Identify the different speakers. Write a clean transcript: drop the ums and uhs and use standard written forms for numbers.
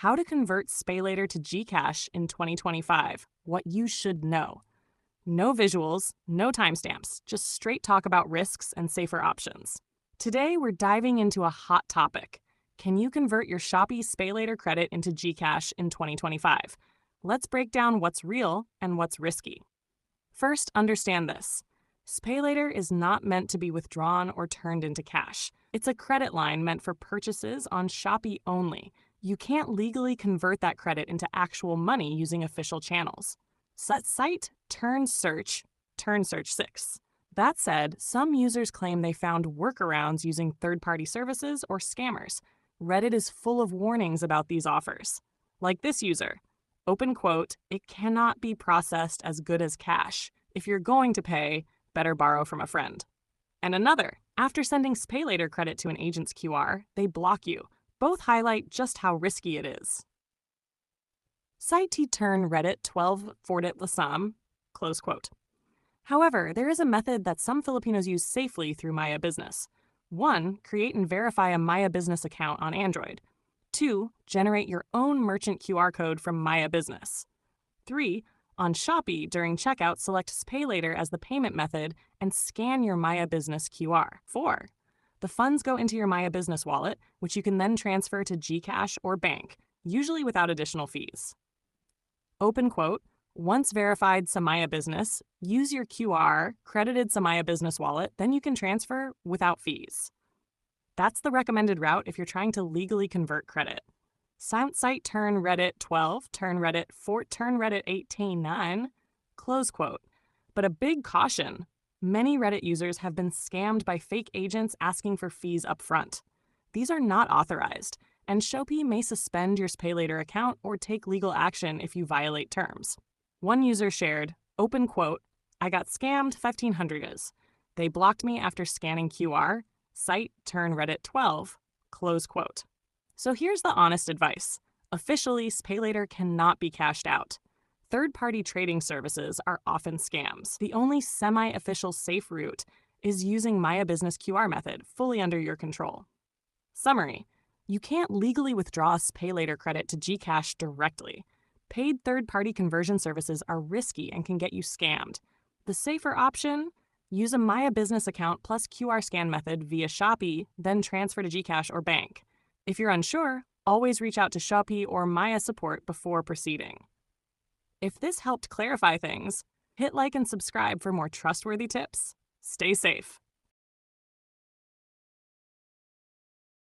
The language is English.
Speaker 1: How to convert Spaylater to Gcash in 2025. What you should know. No visuals, no timestamps, just straight talk about risks and safer options. Today, we're diving into a hot topic. Can you convert your Shopee Spaylater credit into Gcash in 2025? Let's break down what's real and what's risky. First, understand this. Spaylater is not meant to be withdrawn or turned into cash. It's a credit line meant for purchases on Shopee only. You can't legally convert that credit into actual money using official channels. Site turn search 6. That said, some users claim they found workarounds using third-party services or scammers. Reddit is full of warnings about these offers. Like this user, open quote, "It cannot be processed as good as cash. If you're going to pay, better borrow from a friend." And another, after sending Spaylater credit to an agent's QR, they block you. Both highlight just how risky it is. Site turn Reddit 12 Fordit Lasam, close quote. However, there is a method that some Filipinos use safely through Maya Business. 1. Create and verify a Maya Business account on Android. 2. Generate your own merchant QR code from Maya Business. 3. On Shopee, during checkout, select Spaylater as the payment method and scan your Maya Business QR. 4. The funds go into your Maya Business wallet, which you can then transfer to Gcash or bank, usually without additional fees. Open quote, "Once verified Samaya Business, use your QR, credited Samaya Business wallet, then you can transfer without fees." That's the recommended route if you're trying to legally convert credit. Site turn Reddit 12, turn Reddit 4, turn Reddit 18, 9, close quote. But a big caution. Many Reddit users have been scammed by fake agents asking for fees up front. These are not authorized, and Shopee may suspend your Spaylater account or take legal action if you violate terms. One user shared, open quote, "I got scammed 1,500 is. They blocked me after scanning QR. Site turn Reddit 12, close quote." So here's the honest advice. Officially, Spaylater cannot be cashed out. Third-party trading services are often scams. The only semi-official safe route is using Maya Business QR method, fully under your control. Summary. You can't legally withdraw Spaylater credit to Gcash directly. Paid third-party conversion services are risky and can get you scammed. The safer option? Use a Maya Business account plus QR scan method via Shopee, then transfer to Gcash or bank. If you're unsure, always reach out to Shopee or Maya support before proceeding. If this helped clarify things, hit like and subscribe for more trustworthy tips. Stay safe.